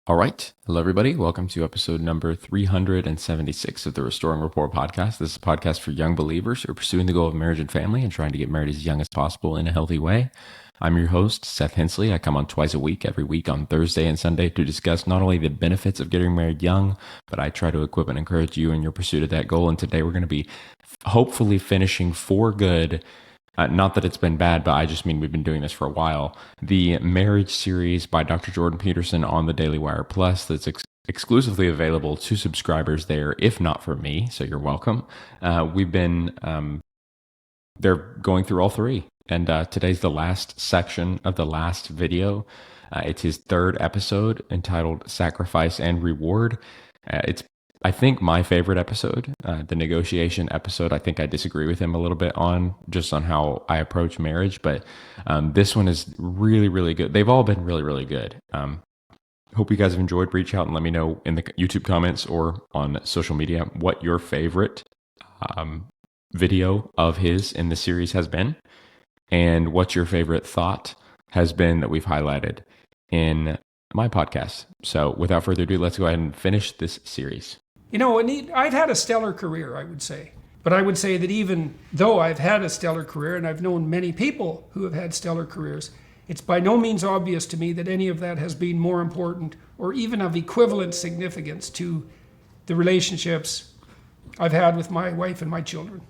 All right. Hello, everybody. Welcome to episode number 376 of the Restoring Rapport podcast. This is a podcast for young believers who are pursuing the goal of marriage and family and trying to get married as young as possible in a healthy way. I'm your host, Seth Hensley. I come on twice a week, every week on Thursday and Sunday to discuss not only the benefits of getting married young, but I try to equip and encourage you in your pursuit of that goal. And today we're going to be hopefully finishing for good. Not that it's been bad, but I just mean we've been doing this for a while. The marriage series by Dr. Jordan Peterson on the Daily Wire Plus that's exclusively available to subscribers there, if not for me, so you're welcome. They're going through all three. And today's the last section of the last video. It's his third episode entitled Sacrifice and Reward. It's I think my favorite episode, the negotiation episode. I think I disagree with him a little bit on how I approach marriage, but this one is really, really good. They've all been really, really good. Hope you guys have enjoyed. Reach out and let me know in the YouTube comments or on social media what your favorite video of his in the series has been, and what your favorite thought has been that we've highlighted in my podcast. So without further ado, let's go ahead and finish this series. You know, I've had a stellar career, I would say. But I would say that even though I've had a stellar career, and I've known many people who have had stellar careers, it's by no means obvious to me that any of that has been more important or even of equivalent significance to the relationships I've had with my wife and my children.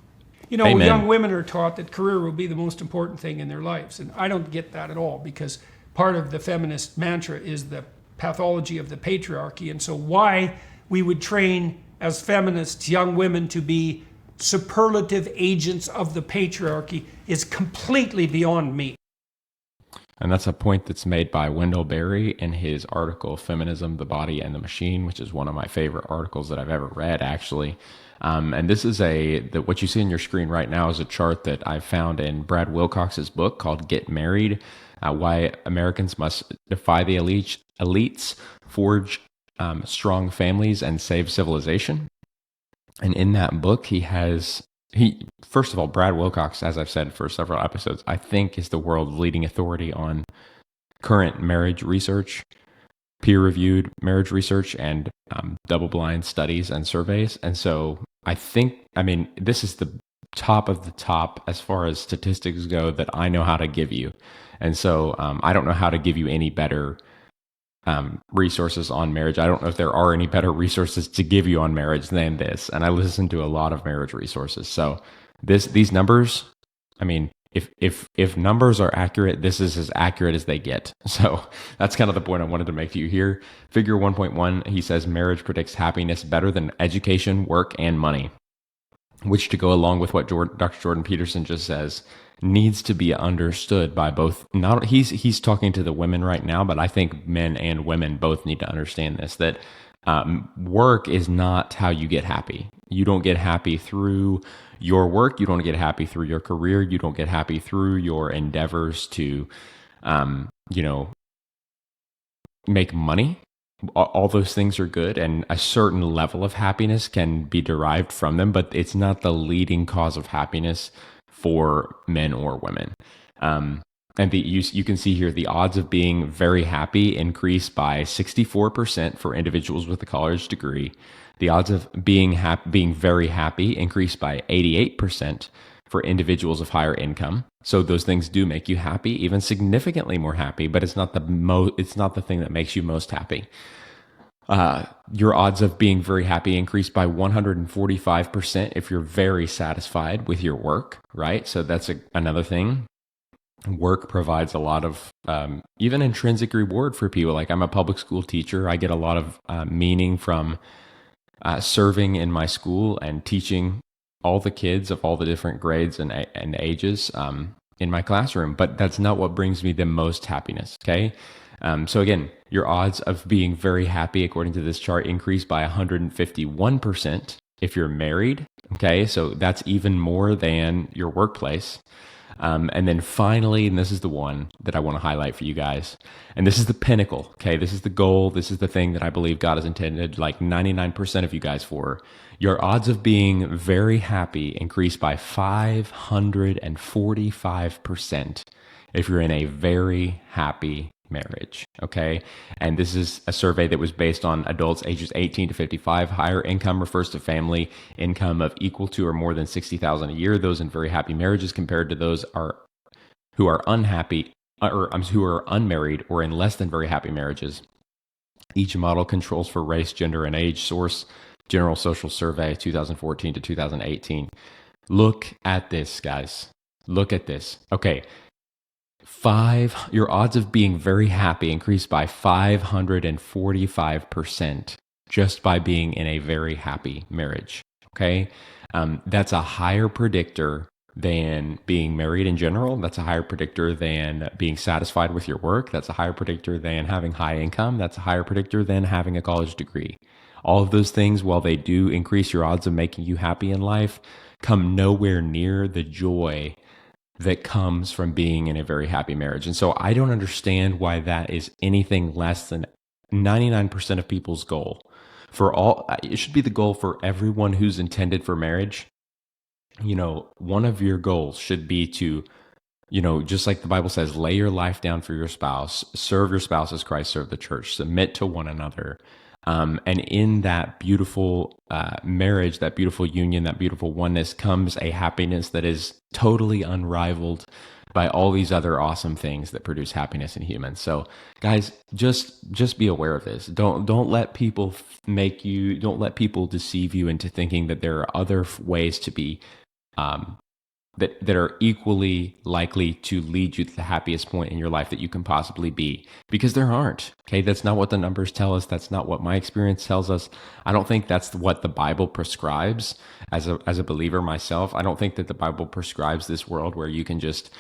You know, Amen. Young women are taught that career will be the most important thing in their lives. And I don't get that at all, because part of the feminist mantra is the pathology of the patriarchy. And so why we would train as feminists young women to be superlative agents of the patriarchy is completely beyond me. And that's a point that's made by Wendell Berry in his article, Feminism, the Body and the Machine, which is one of my favorite articles that I've ever read, actually. And this is what you see on your screen right now is a chart that I found in Brad Wilcox's book called Get Married, Why Americans Must Defy the Elites, Forge Strong Families, and Save Civilization. And in that book, first of all, Brad Wilcox, as I've said for several episodes, I think is the world's leading authority on current marriage research, peer-reviewed marriage research, and double-blind studies and surveys. And so this is the top of the top as far as statistics go that I know how to give you. And so I don't know how to give you any better resources on marriage. I don't know if there are any better resources to give you on marriage than this. And I listen to a lot of marriage resources. So these numbers, if numbers are accurate, this is as accurate as they get. So that's kind of the point I wanted to make to you here. Figure 1.1, he says marriage predicts happiness better than education, work, and money, which, to go along with what Dr. Jordan Peterson just says, needs to be understood by both. Not he's talking to the women right now, but I think men and women both need to understand this, that work is not how you get happy. You don't get happy through your work. You don't get happy through your career. You don't get happy through your endeavors to, make money. All those things are good, and a certain level of happiness can be derived from them, but it's not the leading cause of happiness for men or women. And you can see here the odds of being very happy increase by 64% for individuals with a college degree. The odds of being very happy increase by 88% for individuals of higher income. So those things do make you happy, even significantly more happy, but it's not the thing that makes you most happy. Your odds of being very happy increase by 145% if you're very satisfied with your work, right? So that's another thing. Work provides a lot of even intrinsic reward for people. Like, I'm a public school teacher. I get a lot of meaning from serving in my school and teaching all the kids of all the different grades and ages in my classroom. But that's not what brings me the most happiness, okay? So again, your odds of being very happy, according to this chart, increase by 151% if you're married, okay? So that's even more than your workplace. And then finally, and this is the one that I want to highlight for you guys, and this is the pinnacle, okay? This is the goal. This is the thing that I believe God has intended like 99% of you guys for. Your odds of being very happy increase by 545% if you're in a very happy marriage. Okay. And this is a survey that was based on adults ages 18 to 55. Higher income refers to family income of equal to or more than 60,000 a year. Those in very happy marriages compared to those who are unhappy who are unmarried or in less than very happy marriages. Each model controls for race, gender, and age. Source: General Social Survey 2014 to 2018. Look at this, guys. Look at this. Okay. Your odds of being very happy increased by 545% just by being in a very happy marriage. Okay. That's a higher predictor than being married in general. That's a higher predictor than being satisfied with your work. That's a higher predictor than having high income. That's a higher predictor than having a college degree. All of those things, while they do increase your odds of making you happy in life, come nowhere near the joy that comes from being in a very happy marriage. And so I don't understand why that is anything less than 99% of people's goal. It should be the goal for everyone who's intended for marriage. One of your goals should be to, just like the Bible says, lay your life down for your spouse, serve your spouse as Christ served the church, submit to one another. And in that beautiful marriage, that beautiful union, that beautiful oneness comes a happiness that is totally unrivaled by all these other awesome things that produce happiness in humans. So guys, just be aware of this. Don't let people don't let people deceive you into thinking that there are other ways to be that are equally likely to lead you to the happiest point in your life that you can possibly be, because there aren't. Okay, that's not what the numbers tell us. That's not what my experience tells us. I don't think that's what the Bible prescribes. As a believer myself, I don't think that the Bible prescribes this world where you can just,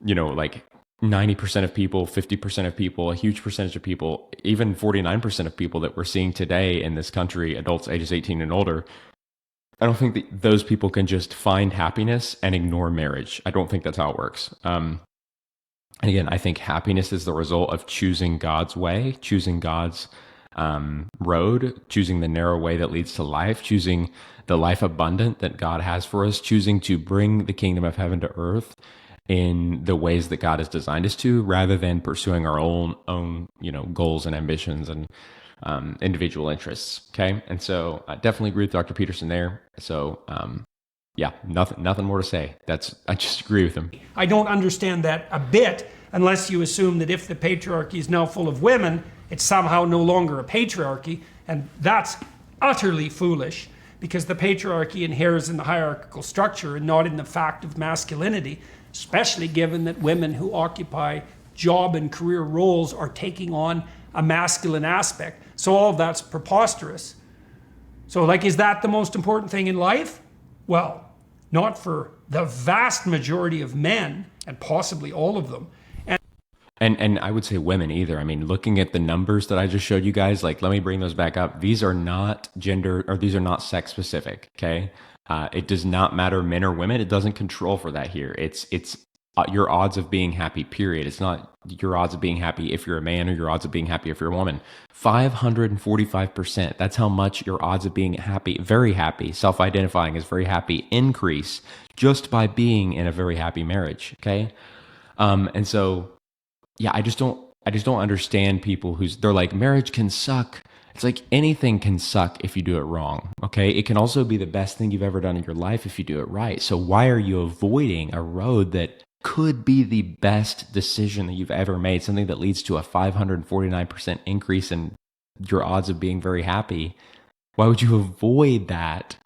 like 90% of people, 50% of people, a huge percentage of people, even 49% of people that we're seeing today in this country, adults ages 18 and older. I don't think that those people can just find happiness and ignore marriage. I don't think that's how it works. And again, I think happiness is the result of choosing God's way, choosing God's road, choosing the narrow way that leads to life, choosing the life abundant that God has for us, choosing to bring the kingdom of heaven to earth in the ways that God has designed us to, rather than pursuing our own goals and ambitions and individual interests. Okay. And so I definitely agree with Dr. Peterson there. So, yeah, nothing more to say. I just agree with him. I don't understand that a bit unless you assume that if the patriarchy is now full of women, it's somehow no longer a patriarchy. And that's utterly foolish, because the patriarchy inheres in the hierarchical structure and not in the fact of masculinity, especially given that women who occupy job and career roles are taking on a masculine aspect. So all of that's preposterous. So is that the most important thing in life? Well, not for the vast majority of men, and possibly all of them. And I would say women either. I mean, looking at the numbers that I just showed you guys, let me bring those back up. These are not these are not sex specific. Okay. It does not matter men or women. It doesn't control for that here. It's your odds of being happy, period. It's not your odds of being happy if you're a man or your odds of being happy if you're a woman. 545%. That's how much your odds of being happy, very happy, self-identifying as very happy, increase just by being in a very happy marriage. Okay. And so, yeah, I just don't understand people they're like, marriage can suck. It's like anything can suck if you do it wrong. Okay. It can also be the best thing you've ever done in your life if you do it right. So why are you avoiding a road that could be the best decision that you've ever made, something that leads to a 549% increase in your odds of being very happy? Why would you avoid that?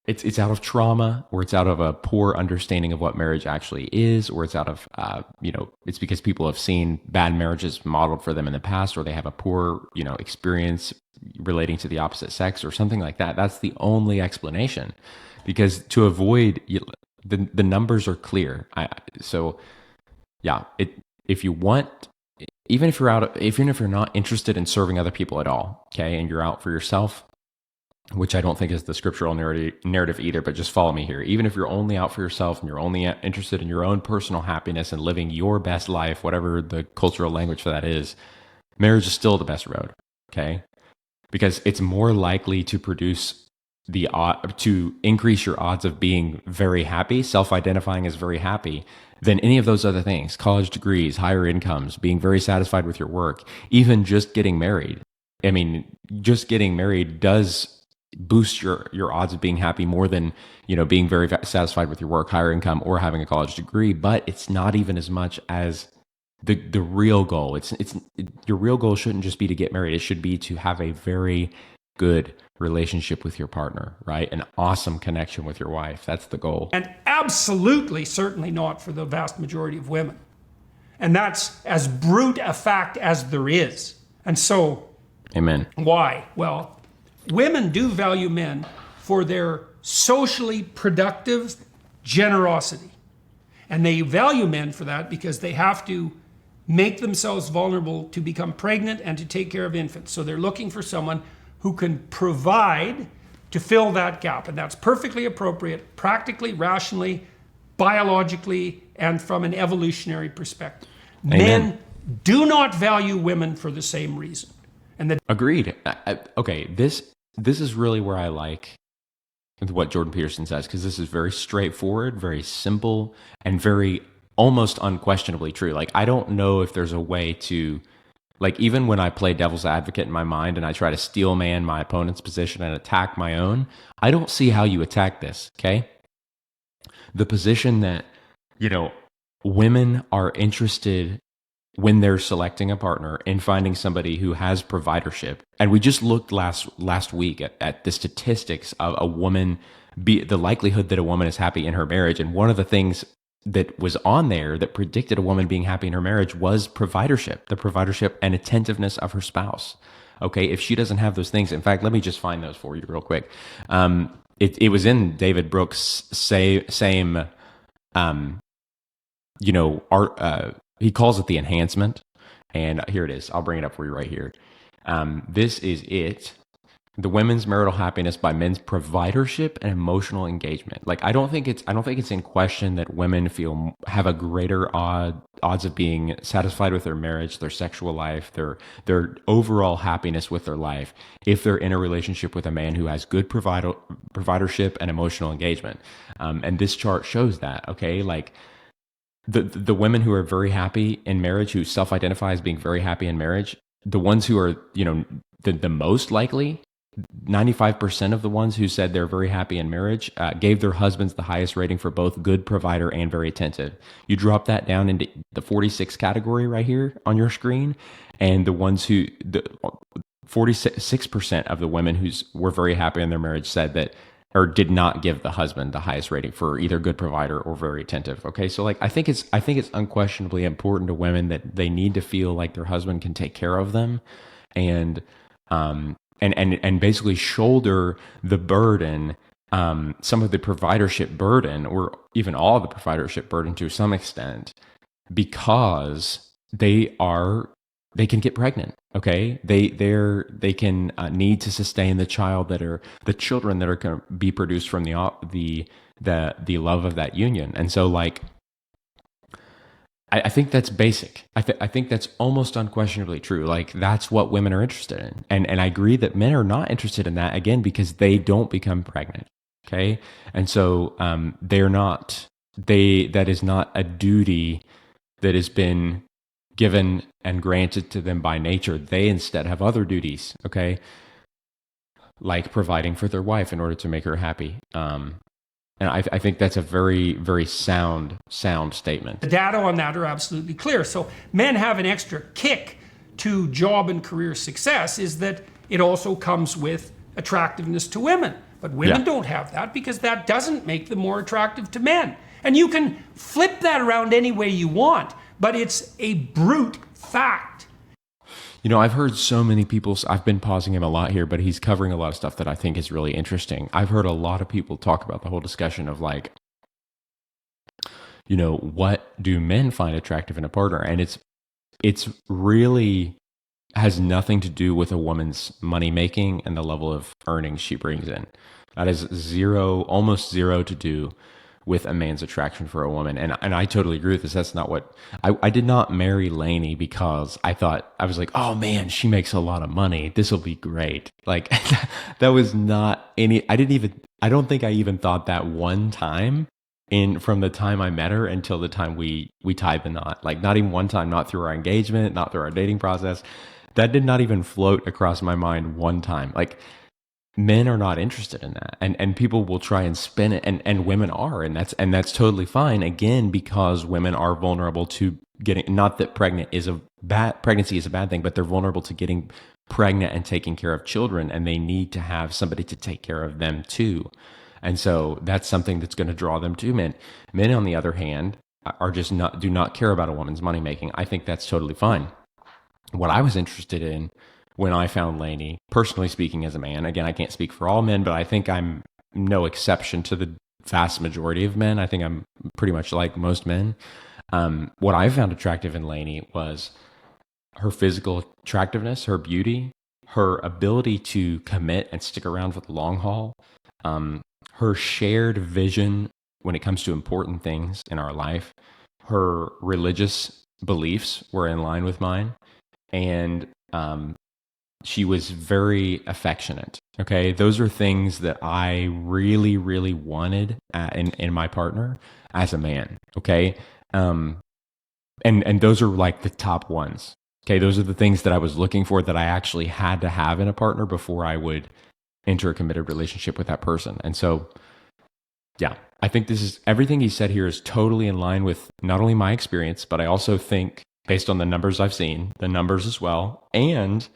It's out of trauma, or it's out of a poor understanding of what marriage actually is, or it's out of, it's because people have seen bad marriages modeled for them in the past, or they have a poor, experience relating to the opposite sex or something like that. That's the only explanation, because to avoid, the numbers are clear. If you want, even if you're not interested in serving other people at all, okay, and you're out for yourself, which I don't think is the scriptural narrative either, but just follow me here. Even if you're only out for yourself and you're only interested in your own personal happiness and living your best life, whatever the cultural language for that is, marriage is still the best road, okay? Because it's more likely to produce to increase your odds of being very happy, self-identifying as very happy, than any of those other things: college degrees, higher incomes, being very satisfied with your work, even just getting married. I mean, just getting married does boost your odds of being happy more than, being very satisfied with your work, higher income, or having a college degree. But it's not even as much as the real goal. Your real goal shouldn't just be to get married. It should be to have a very good relationship with your partner, right? An awesome connection with your wife. That's the goal. And absolutely, certainly not for the vast majority of women. And that's as brute a fact as there is. And so, Amen. Why? Well, women do value men for their socially productive generosity. And they value men for that because they have to make themselves vulnerable to become pregnant and to take care of infants. So they're looking for someone who can provide to fill that gap. And that's perfectly appropriate, practically, rationally, biologically, and from an evolutionary perspective. Amen. Men do not value women for the same reason. And Agreed. Okay, this is really where I like what Jordan Peterson says, because this is very straightforward, very simple, and very almost unquestionably true. Like, I don't know if there's a way to, like, even when I play devil's advocate in my mind and I try to steel man my opponent's position and attack my own, I don't see how you attack this, okay? The position that, women are interested when they're selecting a partner in finding somebody who has providership. And we just looked last week at the statistics of a woman, the likelihood that a woman is happy in her marriage. And one of the things that was on there that predicted a woman being happy in her marriage was providership, the providership and attentiveness of her spouse. Okay, if she doesn't have those things, in fact, let me just find those for you real quick. It was in David Brooks' same he calls it the enhancement. And here it is. I'll bring it up for you right here. This is it. The women's marital happiness by men's providership and emotional engagement. Like, I don't think it's in question that women have a greater odds of being satisfied with their marriage, their sexual life, their overall happiness with their life if they're in a relationship with a man who has good providership and emotional engagement. And this chart shows that, okay? Like, the women who are very happy in marriage, who self-identify as being very happy in marriage, the ones who are, the most likely, 95% of the ones who said they're very happy in marriage gave their husbands the highest rating for both good provider and very attentive. You drop that down into the 46 category right here on your screen, and the 46% of the women who were very happy in their marriage said that, or did not give the husband the highest rating for either good provider or very attentive. Okay, so like I think it's unquestionably important to women that they need to feel like their husband can take care of them, and basically shoulder the burden, some of the providership burden, or even all of the providership burden to some extent, because they can get pregnant. Okay, they can need to sustain the children that are going to be produced from the love of that union. And so, like, I think that's basic. I think that's almost unquestionably true. Like, that's what women are interested in. And I agree that men are not interested in that, again, because they don't become pregnant. Okay. And so that is not a duty that has been given and granted to them by nature. They instead have other duties. Okay. Like providing for their wife in order to make her happy. And I think that's a very, very sound statement. The data on that are absolutely clear. So men have an extra kick to job and career success, is that it also comes with attractiveness to women. But women don't have that, because that doesn't make them more attractive to men. And you can flip that around any way you want, but it's a brute fact. I've heard so many people, I've been pausing him a lot here, but he's covering a lot of stuff that I think is really interesting. I've heard a lot of people talk about the whole discussion of, like, what do men find attractive in a partner? And it's really has nothing to do with a woman's money making and the level of earnings she brings in. That is almost zero to do with a man's attraction for a woman. And I totally agree with this. That's not what I did not marry Lainey because I was like, oh man, she makes a lot of money. This will be great. Like that was not any, I don't think I even thought that one time in from the time I met her until the time we tied the knot. Like not even one time, not through our engagement, not through our dating process. That did not even float across my mind one time. Like men are not interested in that, and people will try and spin it, and women are, and that's totally fine, again, because women are vulnerable to getting, not that pregnancy is a bad thing, but they're vulnerable to getting pregnant and taking care of children, and they need to have somebody to take care of them too. And so that's something that's going to draw them to men. Men, on the other hand, are just do not care about a woman's money making. I think that's totally fine. What I was interested in when I found Lainey, personally speaking, as a man, again, I can't speak for all men, but I think I'm no exception to the vast majority of men. I think I'm pretty much like most men. What I found attractive in Lainey was her physical attractiveness, her beauty, her ability to commit and stick around for the long haul, her shared vision when it comes to important things in our life, her religious beliefs were in line with mine, and she was very affectionate. Okay, those are things that I really, really wanted in my partner as a man. Okay, and those are like the top ones. Okay, those are the things that I was looking for, that I actually had to have in a partner before I would enter a committed relationship with that person. And so, yeah, I think this is, everything he said here is totally in line with not only my experience, but I also think, based on the numbers I've seen, the numbers as well, and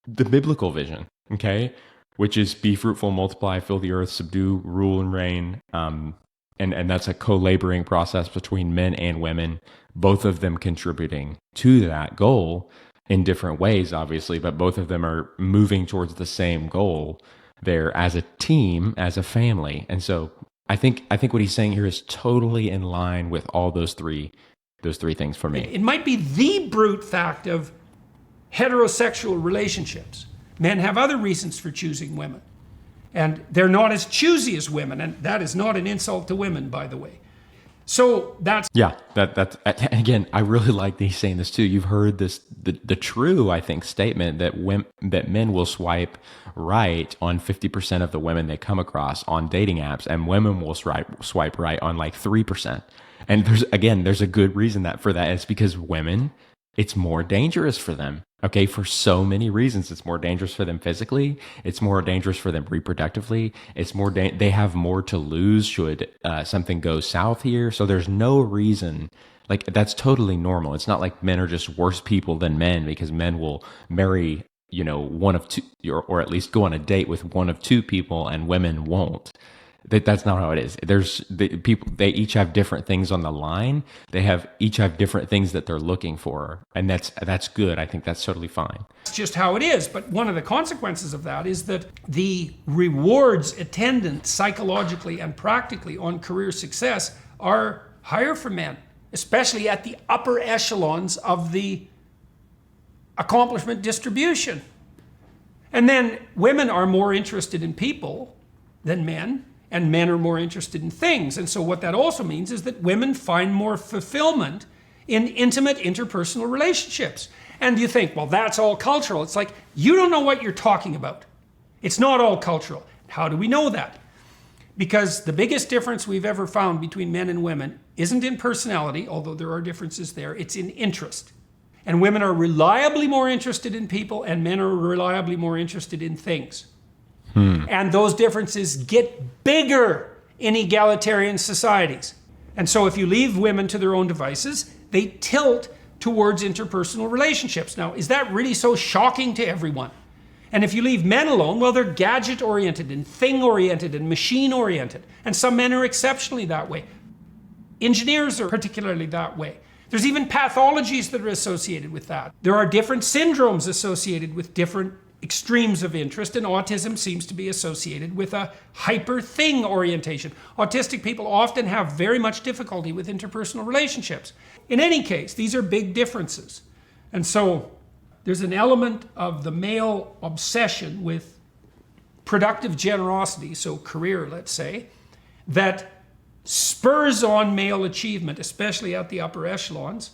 the biblical vision, okay, which is be fruitful, multiply, fill the earth, subdue, rule and reign. And that's a co-laboring process between men and women, both of them contributing to that goal in different ways, obviously, but both of them are moving towards the same goal there as a team, as a family. And so I think what he's saying here is totally in line with all those three things for me. It might be the brute fact of heterosexual relationships. Men have other reasons for choosing women, and they're not as choosy as women, and that is not an insult to women, by the way. So that's that's again, I really like that he's saying this too. You've heard this, the true, I think, statement that that men will swipe right on 50% of the women they come across on dating apps, and women will swipe right on like 3%. And there's a good reason for that. It's because women, it's more dangerous for them. Okay, for so many reasons. It's more dangerous for them physically. It's more dangerous for them reproductively. It's more they have more to lose should something go south here. So there's no reason, like, that's totally normal. It's not like men are just worse people than men, because men will marry, one of two, or at least go on a date with one of two people, and women won't. That's not how it is. They each have different things on the line. They each have different things that they're looking for, and that's good. I think that's totally fine. It's just how it is. But one of the consequences of that is that the rewards attendant psychologically and practically on career success are higher for men, especially at the upper echelons of the accomplishment distribution. And then women are more interested in people than men, and men are more interested in things. And so what that also means is that women find more fulfillment in intimate interpersonal relationships. And you think, well, that's all cultural. It's like, you don't know what you're talking about. It's not all cultural. How do we know that? Because the biggest difference we've ever found between men and women isn't in personality, although there are differences there, it's in interest. And women are reliably more interested in people, and men are reliably more interested in things. And those differences get bigger in egalitarian societies. And so if you leave women to their own devices, they tilt towards interpersonal relationships. Now, is that really so shocking to everyone? And if you leave men alone, well, they're gadget-oriented and thing-oriented and machine-oriented. And some men are exceptionally that way. Engineers are particularly that way. There's even pathologies that are associated with that. There are different syndromes associated with different extremes of interest, and autism seems to be associated with a hyper-thing orientation. Autistic people often have very much difficulty with interpersonal relationships. In any case, these are big differences. And so there's an element of the male obsession with productive generosity, so career, let's say, that spurs on male achievement, especially at the upper echelons,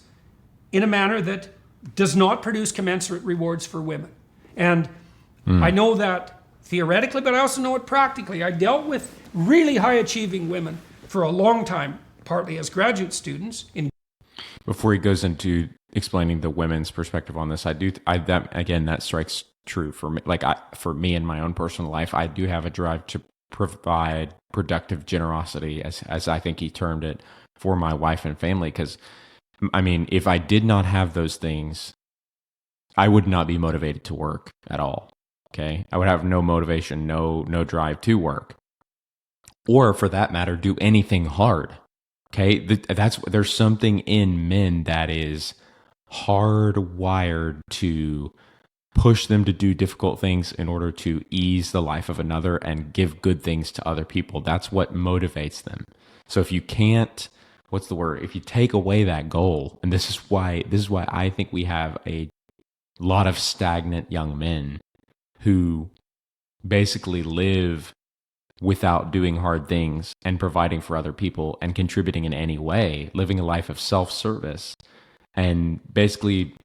in a manner that does not produce commensurate rewards for women. And I know that theoretically, but I also know it practically. I dealt with really high achieving women for a long time, partly as graduate students. Before he goes into explaining the women's perspective on this, that strikes true for me. For me in my own personal life, I do have a drive to provide productive generosity, as I think he termed it, for my wife and family. Because, I mean, if I did not have those things, I would not be motivated to work at all. Okay, I would have no motivation, no drive to work, or for that matter, do anything hard. Okay, there's something in men that is hardwired to push them to do difficult things in order to ease the life of another and give good things to other people. That's what motivates them. So if you can't, what's the word? If you take away that goal, and this is why I think we have a lot of stagnant young men who basically live without doing hard things and providing for other people and contributing in any way, living a life of self-service and basically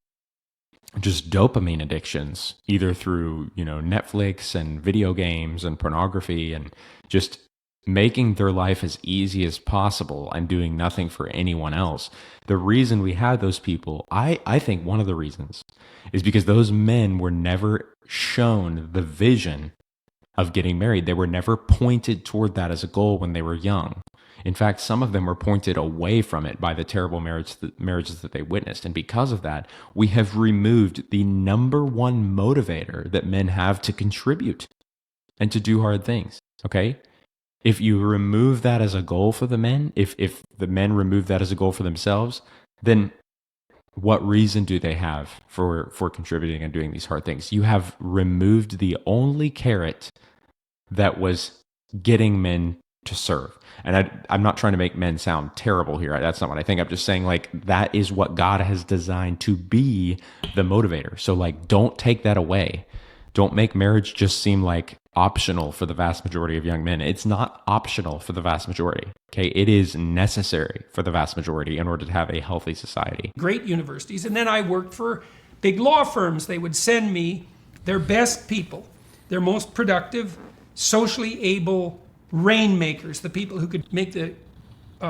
just dopamine addictions, either through, Netflix and video games and pornography, and just making their life as easy as possible and doing nothing for anyone else. The reason we have those people, I think one of the reasons, is because those men were never shown the vision of getting married. They were never pointed toward that as a goal when they were young. In fact, some of them were pointed away from it by the terrible marriages that they witnessed. And because of that, we have removed the number one motivator that men have to contribute and to do hard things. Okay? If you remove that as a goal for the men, if the men remove that as a goal for themselves, then what reason do they have for contributing and doing these hard things? You have removed the only carrot that was getting men to serve. And I'm not trying to make men sound terrible here. That's not what I think. I'm just saying, that is what God has designed to be the motivator. So, don't take that away. Don't make marriage just seem like optional for the vast majority of young men. It's not optional for the vast majority. Okay, it is necessary for the vast majority in order to have a healthy society. Great universities. And then I worked for big law firms. They would send me their best people, their most productive, socially able rainmakers, the people who could make the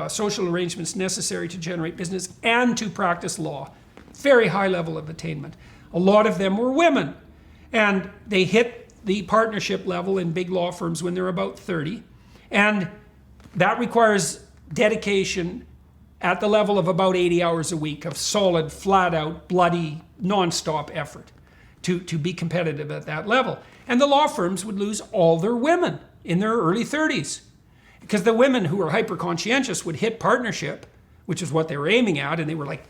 social arrangements necessary to generate business and to practice law. Very high level of attainment. A lot of them were women. And they hit the partnership level in big law firms when they're about 30. And that requires dedication at the level of about 80 hours a week of solid, flat out, bloody, nonstop effort to be competitive at that level. And the law firms would lose all their women in their early 30s. Because the women who were hyper conscientious would hit partnership, which is what they were aiming at, and they were like,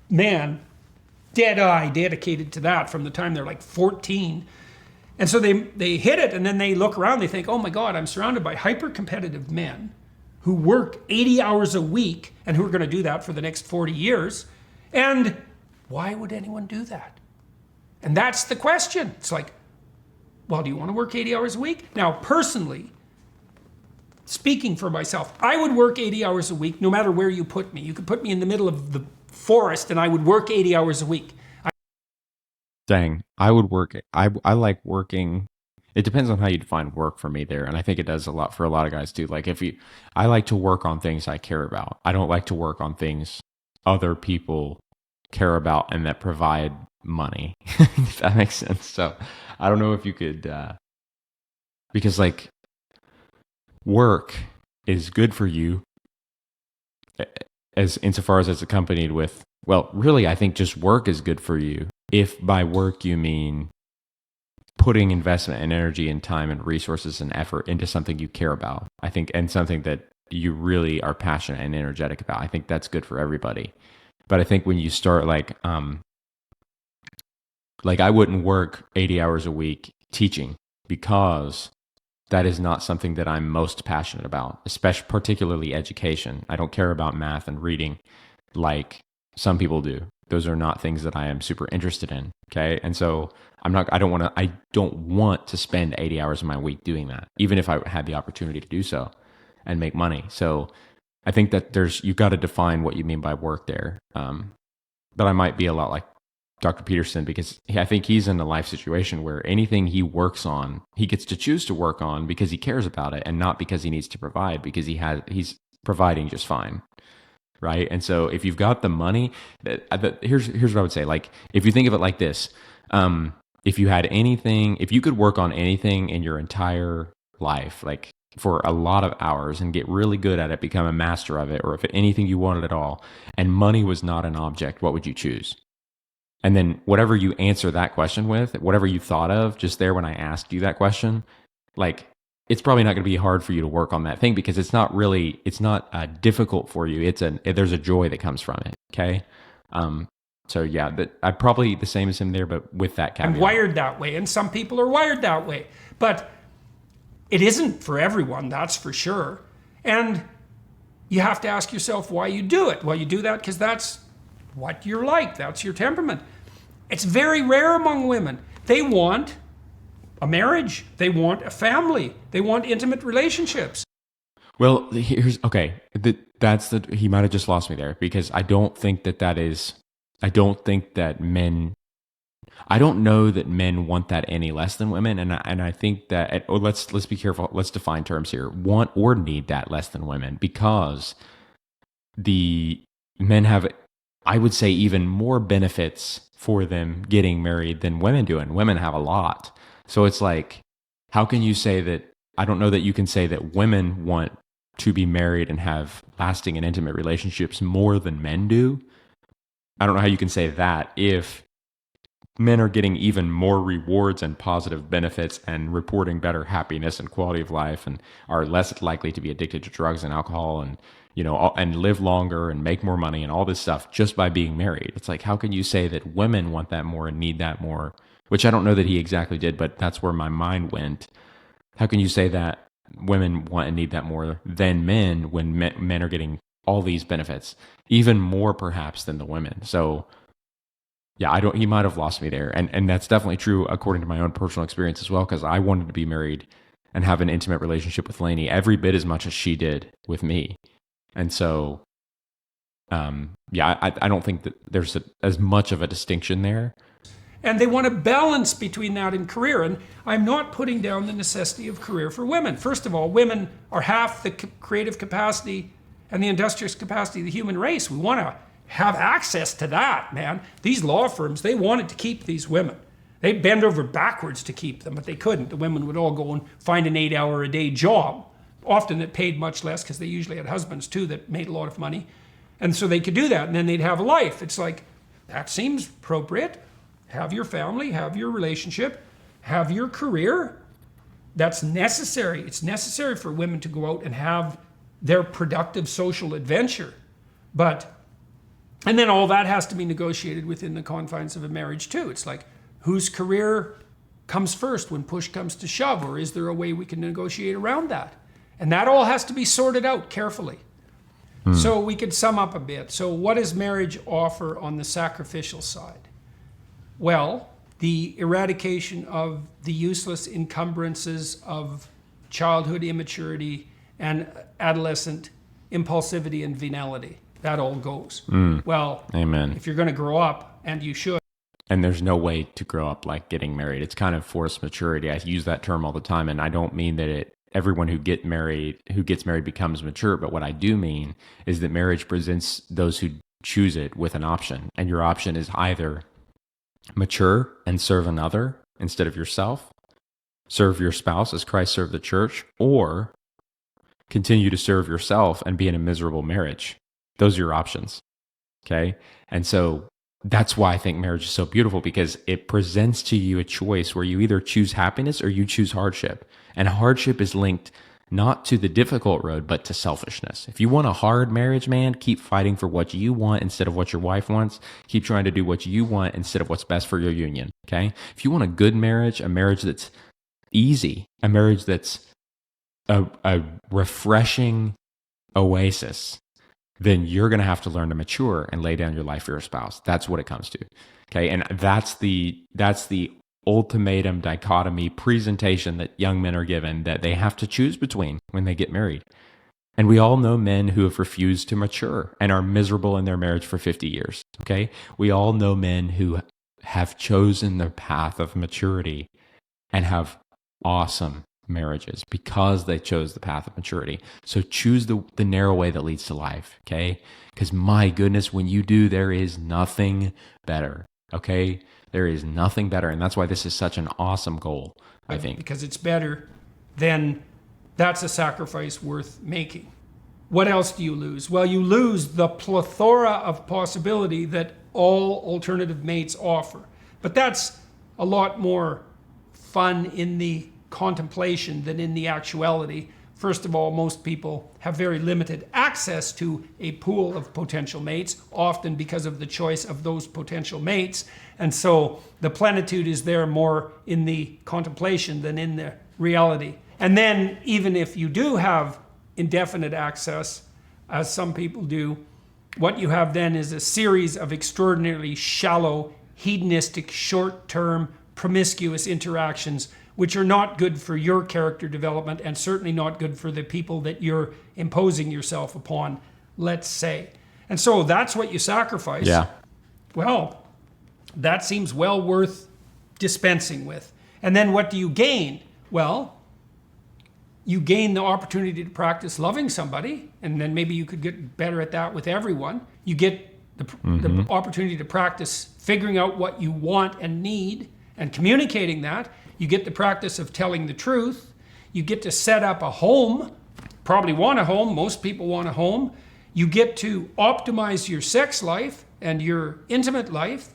man, dead eye dedicated to that from the time they're 14. And so they hit it, and then they look around, they think, oh my God, I'm surrounded by hyper competitive men who work 80 hours a week and who are going to do that for the next 40 years. And why would anyone do that? And that's the question. It's like, well, do you want to work 80 hours a week? Now, personally, speaking for myself, I would work 80 hours a week no matter where you put me. You could put me in the middle of the forest and I would work 80 hours a week. Dang, I would work. I like working. It depends on how you define work for me there. And I think it does a lot for a lot of guys too. I like to work on things I care about. I don't like to work on things other people care about and that provide money, if that makes sense. So I don't know if you could, because work is good for you as insofar as it's accompanied with, well, really, I think just work is good for you. If by work you mean putting investment and energy and time and resources and effort into something you care about, I think, and something that you really are passionate and energetic about, I think that's good for everybody. But I think when you start I wouldn't work 80 hours a week teaching because that is not something that I'm most passionate about, especially particularly education. I don't care about math and reading like some people do. Those are not things that I am super interested in. Okay. And so I don't want to spend 80 hours of my week doing that, even if I had the opportunity to do so and make money. So I think that you've got to define what you mean by work there. But I might be a lot like Dr. Peterson because I think he's in a life situation where anything he works on, he gets to choose to work on because he cares about it and not because he needs to provide because he's providing just fine. Right. And so if you've got the money, here's what I would say. Like, if you think of it like this, if you could work on anything in your entire life, like for a lot of hours and get really good at it, become a master of it, or if anything you wanted at all, and money was not an object, what would you choose? And then whatever you answer that question with, whatever you thought of just there when I asked you that question, like, it's probably not going to be hard for you to work on that thing because it's not difficult for you. There's a joy that comes from it. Okay. So yeah, I'm probably the same as him there, but with that caveat. I'm wired that way, and some people are wired that way. But it isn't for everyone, that's for sure. And you have to ask yourself why you do it. Well, you do that because that's what you're like. That's your temperament. It's very rare among women. They want a marriage. They want a family. They want intimate relationships. Well, he might have just lost me there because I don't think that men, I don't know that men want that any less than women. And I think that, let's be careful. Let's define terms here. Want or need that less than women because the men have, I would say, even more benefits for them getting married than women do. And women have a lot. So it's like, how can you say that? I don't know that you can say that women want to be married and have lasting and intimate relationships more than men do. I don't know how you can say that if men are getting even more rewards and positive benefits and reporting better happiness and quality of life and are less likely to be addicted to drugs and alcohol and, and live longer and make more money and all this stuff just by being married. It's like, how can you say that women want that more and need that more? Which I don't know that he exactly did, but that's where my mind went. How can you say that women want and need that more than men when men are getting all these benefits, even more perhaps than the women? So yeah, he might have lost me there. And that's definitely true according to my own personal experience as well, because I wanted to be married and have an intimate relationship with Lainey every bit as much as she did with me. And so, I don't think that there's as much of a distinction there. And they want a balance between that and career. And I'm not putting down the necessity of career for women. First of all, women are half the creative capacity and the industrious capacity of the human race. We want to have access to that, man. These law firms, they wanted to keep these women. They bend over backwards to keep them, but they couldn't. The women would all go and find an 8-hour-a-day job. Often it paid much less because they usually had husbands too that made a lot of money. And so they could do that, and then they'd have a life. It's like, that seems appropriate. Have your family, have your relationship, have your career. That's necessary. It's necessary for women to go out and have their productive social adventure. And then all that has to be negotiated within the confines of a marriage too. It's like, whose career comes first when push comes to shove, or is there a way we can negotiate around that? And that all has to be sorted out carefully. So we could sum up a bit. So what does marriage offer on the sacrificial side? Well, the eradication of the useless encumbrances of childhood immaturity and adolescent impulsivity and venality. That all goes. Well, Amen. If you're going to grow up, and you should. And there's no way to grow up like getting married. It's kind of forced maturity. I use that term all the time, and I don't mean that everyone who gets married becomes mature. But what I do mean is that marriage presents those who choose it with an option, and your option is either mature and serve another instead of yourself, serve your spouse as Christ served the church, or continue to serve yourself and be in a miserable marriage. Those are your options. Okay. And so that's why I think marriage is so beautiful, because it presents to you a choice where you either choose happiness or you choose hardship. And hardship is linked not to the difficult road, but to selfishness. If you want a hard marriage, man, keep fighting for what you want instead of what your wife wants. Keep trying to do what you want instead of what's best for your union. Okay. If you want a good marriage, a marriage that's easy, a marriage that's a refreshing oasis, then you're going to have to learn to mature and lay down your life for your spouse. That's what it comes to. Okay. And that's the ultimatum dichotomy presentation that young men are given that they have to choose between when they get married. And we all know men who have refused to mature and are miserable in their marriage for 50 years. Okay. We all know men who have chosen the path of maturity and have awesome marriages because they chose the path of maturity. So choose the narrow way that leads to life. Okay. Because my goodness, when you do, there is nothing better. Okay. There is nothing better. And that's why this is such an awesome goal, I think. Because it's better, then that's a sacrifice worth making. What else do you lose? Well, you lose the plethora of possibility that all alternative mates offer. But that's a lot more fun in the contemplation than in the actuality. First of all, most people have very limited access to a pool of potential mates, often because of the choice of those potential mates. And so the plenitude is there more in the contemplation than in the reality. And then even if you do have indefinite access, as some people do, what you have then is a series of extraordinarily shallow, hedonistic, short-term, promiscuous interactions, which are not good for your character development and certainly not good for the people that you're imposing yourself upon, let's say. And so that's what you sacrifice. Yeah. Well, that seems well worth dispensing with. And then what do you gain? Well, you gain the opportunity to practice loving somebody, and then maybe you could get better at that with everyone. You get the opportunity to practice figuring out what you want and need and communicating that. You get the practice of telling the truth. You get to set up a home. Probably want a home. Most people want a home. You get to optimize your sex life and your intimate life.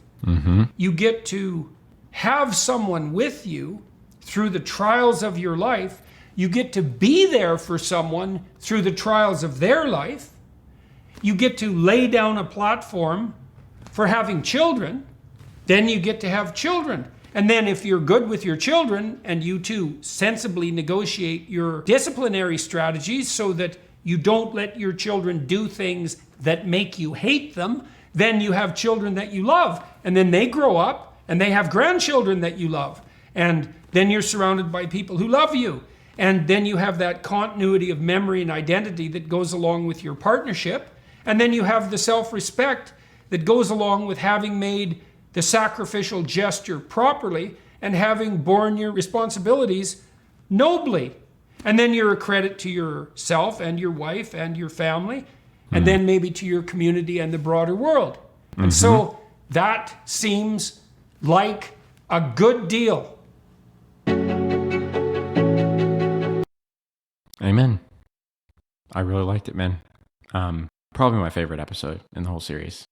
You get to have someone with you through the trials of your life. You get to be there for someone through the trials of their life. You get to lay down a platform for having children. Then you get to have children. And then if you're good with your children and you two sensibly negotiate your disciplinary strategies so that you don't let your children do things that make you hate them, then you have children that you love. And then they grow up and they have grandchildren that you love. And then you're surrounded by people who love you. And then you have that continuity of memory and identity that goes along with your partnership. And then you have the self-respect that goes along with having made the sacrificial gesture properly and having borne your responsibilities nobly. And then you're a credit to yourself and your wife and your family, and then maybe to your community and the broader world. And so that seems like a good deal. Amen. I really liked it, man. Probably my favorite episode in the whole series.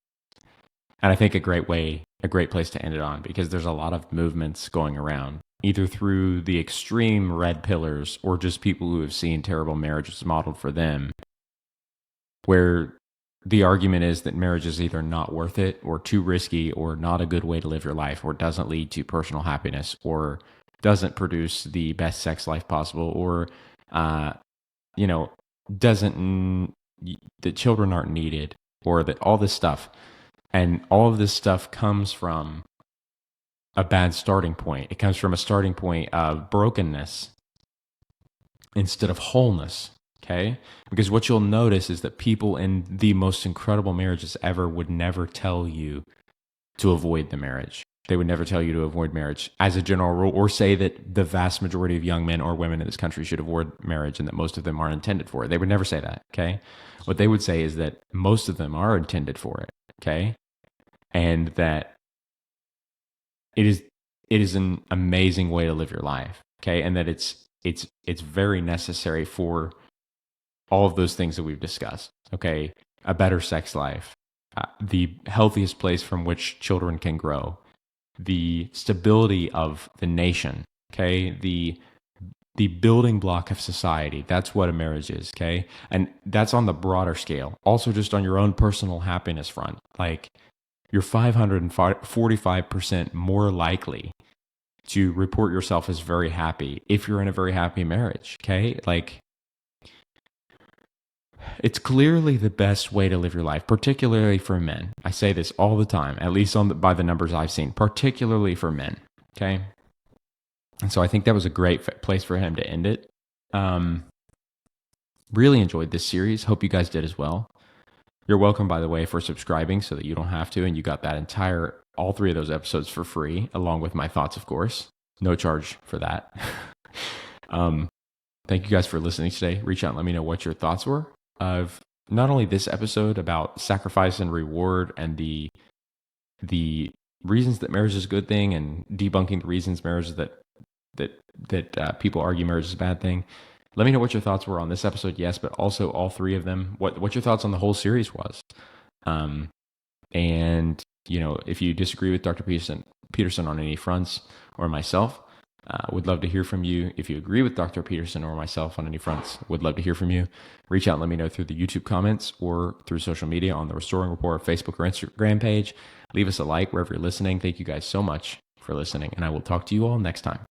And I think a great place to end it on, because there's a lot of movements going around, either through the extreme red pillars or just people who have seen terrible marriages modeled for them, where the argument is that marriage is either not worth it or too risky or not a good way to live your life or doesn't lead to personal happiness or doesn't produce the best sex life possible or, doesn't, that children aren't needed or that all this stuff. And all of this stuff comes from a bad starting point. It comes from a starting point of brokenness instead of wholeness, okay? Because what you'll notice is that people in the most incredible marriages ever would never tell you to avoid the marriage. They would never tell you to avoid marriage as a general rule, or say that the vast majority of young men or women in this country should avoid marriage and that most of them aren't intended for it. They would never say that, okay? What they would say is that most of them are intended for it, okay? And that it is an amazing way to live your life, okay? And that it's very necessary for all of those things that we've discussed, okay? A better sex life, the healthiest place from which children can grow, the stability of the nation, okay? The building block of society. That's what a marriage is, okay? And that's on the broader scale. Also just on your own personal happiness front. Like, you're 545% more likely to report yourself as very happy if you're in a very happy marriage, okay? Like, it's clearly the best way to live your life, particularly for men. I say this all the time, at least by the numbers I've seen, particularly for men, okay? And so I think that was a great place for him to end it. Really enjoyed this series. Hope you guys did as well. You're welcome, by the way, for subscribing so that you don't have to. And you got that all three of those episodes for free, along with my thoughts, of course. No charge for that. Thank you guys for listening today. Reach out and let me know what your thoughts were of not only this episode about sacrifice and reward and the reasons that marriage is a good thing and debunking the reasons marriage that people argue marriage is a bad thing. Let me know what your thoughts were on this episode, yes, but also all three of them. What your thoughts on the whole series was, and if you disagree with Dr. Peterson on any fronts or myself, would love to hear from you. If you agree with Dr. Peterson or myself on any fronts, would love to hear from you. Reach out and let me know through the YouTube comments or through social media on the Restoring Report Facebook or Instagram page. Leave us a like wherever you're listening. Thank you guys so much for listening, and I will talk to you all next time.